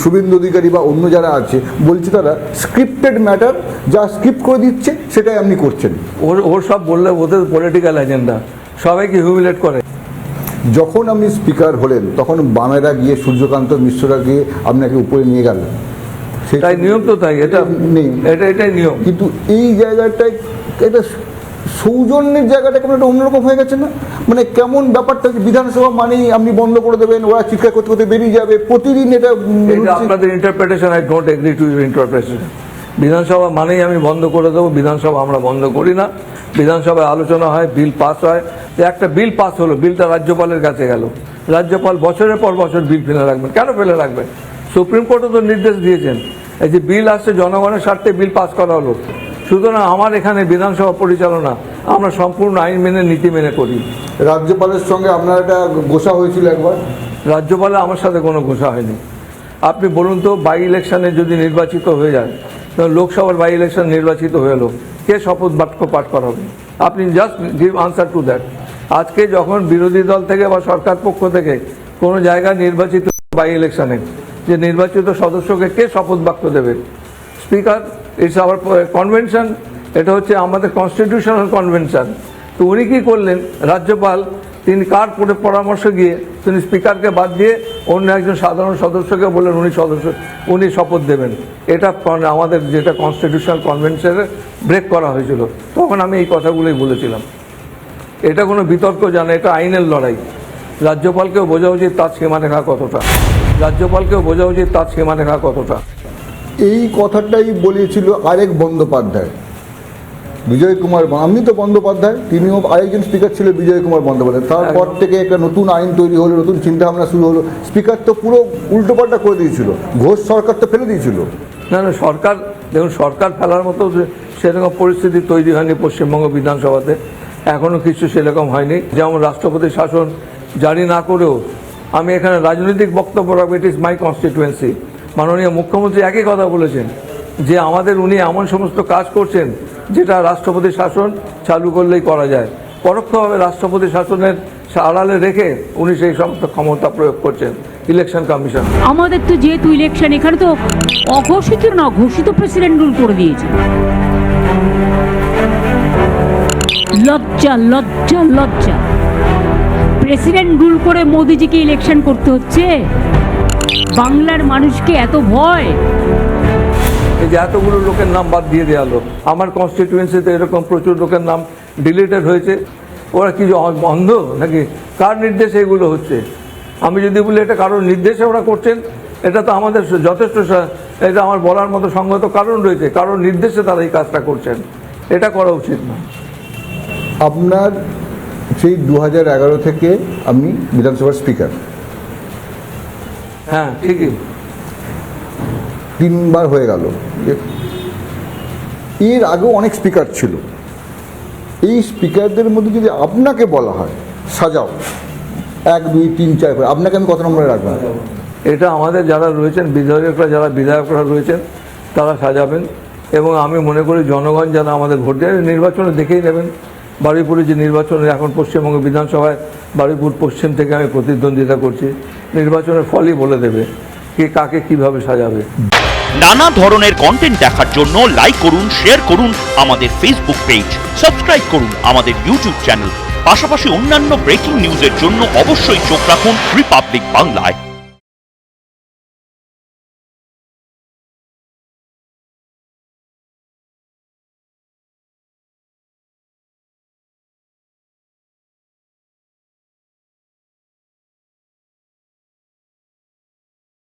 শুভেন্দু অধিকারী বা অন্য যারা আছে বলছে তারা স্ক্রিপ্টেড ম্যাটার, যা স্ক্রিপ্ট করে দিচ্ছে সেটাই আপনি করছেন। ওর সব বললে ওদের পলিটিক্যাল এজেন্ডা, সবাইকে হিউমিলেট করে। যখন আপনি স্পিকার হলেন তখন বামেরা গিয়ে সূর্যকান্ত মিশ্ররা গিয়ে আপনাকে উপরে নিয়ে গেল, তাই নিয়ম তো তাই, এটা নেই, এটাই নিয়ম। কিন্তু এই জায়গাটায় এটা সৌজন্যের জায়গাটা কেমন একটা অন্যরকম হয়ে গেছে না? মানে কেমন ব্যাপারটা, বিধানসভা মানেই আপনি বন্ধ করে দেবেন, ওরা চিৎকার করতে করতে বেরিয়ে যাবে প্রতিদিন। এটা আপনাদের interpretation, I don't agree to your interpretation. বিধানসভা মানেই আমি বন্ধ করে দেবো, বিধানসভা আমরা বন্ধ করি না। বিধানসভায় আলোচনা হয়, বিল পাস হয়। একটা বিল পাস হলো, বিলটা রাজ্যপালের কাছে গেল, রাজ্যপাল বছরের পর বছর বিল ফেলে রাখবেন। কেন ফেলে রাখবেন? সুপ্রিম কোর্টও তো নির্দেশ দিয়েছেন, এই যে বিল আসছে জনগণের স্বার্থে বিল পাস করা হলো। সুতরাং আমার এখানে বিধানসভা পরিচালনা আমরা সম্পূর্ণ আইন মেনে, নীতি মেনে করি। রাজ্যপালের সঙ্গে আপনার একটা গোসা হয়েছিল একবার? রাজ্যপালে আমার সাথে কোনো ঘোষা হয়নি। আপনি বলুন তো, বাই ইলেকশনে যদি নির্বাচিত হয়ে যায়, লোকসভার বাই ইলেকশন নির্বাচিত হয়ে এলো, কে শপথ বাক্য পাঠ করাবে? আপনি just give answer to that. আজকে যখন বিরোধী দল থেকে বা সরকার পক্ষ থেকে কোনো জায়গায় নির্বাচিত বাই ইলেকশনে, যে নির্বাচিত সদস্যকে কে শপথ বাক্য দেবে? স্পিকার। ইটস আওয়ার কনভেনশন, এটা হচ্ছে আমাদের কনস্টিটিউশনাল কনভেনশন। তো উনি কী করলেন, রাজ্যপাল, তিনি কার পরামর্শ গিয়ে তিনি স্পিকারকে বাদ দিয়ে অন্য একজন সাধারণ সদস্যকে বললেন উনি শপথ দেবেন। এটা আমাদের যেটা কনস্টিটিউশনাল কনভেনশনে ব্রেক করা হয়েছিল, তখন আমি এই কথাগুলোই বলেছিলাম। এটা কোনো বিতর্ক জানে, এটা আইনের লড়াই। রাজ্যপালকেও বোঝা উচিত তার সীমারেখা কতটা, রাজ্যপালকেও বোঝা উচিত তার সীমারেখা কতটা। এই কথাটাই বলেছিল আরেক বন্দ্যোপাধ্যায়, বিজয় কুমার। আপনি তো বন্দ্যোপাধ্যায়, তিনিও আরেকজন স্পিকার ছিল বিজয় কুমার বন্দ্যোপাধ্যায়। তারপর থেকে একটা নতুন আইন তৈরি হলো, নতুন চিন্তাভাবনা শুরু হলো। স্পিকার তো পুরো উল্টোপাল্টা করে দিয়েছিল, ঘোষ সরকার তো ফেলে দিয়েছিল। না, সরকার, দেখুন, সরকার ফেলার মতো সেরকম পরিস্থিতি তৈরি হয়নি পশ্চিমবঙ্গ বিধানসভাতে, এখনও কিছু সেরকম হয়নি। যেমন রাষ্ট্রপতি শাসন জারি না করেও আমি এখানে রাজনৈতিক বক্তব্য রাখবো, ইট ইজ মাই কনস্টিটুয়েন্সি। মাননীয় মুখ্যমন্ত্রী একই কথা বলেছেন যে উনি এমন সমস্ত কাজ করছেন যেটা রাষ্ট্রপতি শাসন চালু করলেই করা যায়। পরোক্ষভাবে রাষ্ট্রপতি শাসনের আড়ালে রেখে উনি সেই সমস্ত ক্ষমতা প্রয়োগ করছেন। ইলেকশন কমিশন, আমাদের তো যেহেতু ইলেকশন, এখানে তো অঘোষিত না, ঘোষিত প্রেসিডেন্ট রুল করে দিয়েছে। লজ্জা লজ্জা লজ্জা! প্রেসিডেন্ট রুল করে মোদিজিকে ইলেকশন করতে হচ্ছে। বাংলার মানুষকে এত ভয়! এই যে এতগুলো লোকের নাম বাদ দিয়ে দেওয়া হলো, আমার কনস্টিটিউয়েন্সিতে এরকম প্রচুর লোকের নাম ডিলিটেড হয়েছে। ওরা কি অন্ধ নাকি? কার নির্দেশে এগুলো হচ্ছে? আমি যদি বলি এটা কারোর নির্দেশে ওরা করছেন, এটা তো আমাদের যথেষ্ট, এটা আমার বলার মতো সঙ্গত কারণ রয়েছে। কারোর নির্দেশে তারা এই কাজটা করছেন, এটা করা উচিত না। আপনার সেই 2011 থেকে আপনি বিধানসভার স্পিকার। হ্যাঁ, ঠিকই, 3 বার হয়ে গেল। এর আগেও অনেক স্পিকার ছিল। এই স্পিকারদের মধ্যে যদি আপনাকে বলা হয় সাজাও 1, 2, 3, 4 করে, আপনাকে আমি কত নম্বরে রাখবো? এটা আমাদের যারা রয়েছেন বিধায়করা রয়েছেন তারা সাজাবেন। এবং আমি মনে করি জনগণ যারা আমাদের ভোট দেয়, নির্বাচনে দেখেই নেবেন। বারুইপুরে যে নির্বাচনে এখন পশ্চিমবঙ্গ বিধানসভায় বারুইপুর পশ্চিম থেকে আমি প্রতিদ্বন্দ্বিতা করছি, নির্বাচনের ফলই বলে দেবে কে কাকে কিভাবে সাজাবে। নানা ধরনের কন্টেন্ট দেখার জন্য লাইক করুন, শেয়ার করুন আমাদের ফেসবুক পেজ, সাবস্ক্রাইব করুন আমাদের ইউটিউব চ্যানেল। পাশাপাশি অন্যান্য ব্রেকিং নিউজের জন্য অবশ্যই চোখ রাখুন রিপাবলিক বাংলায়।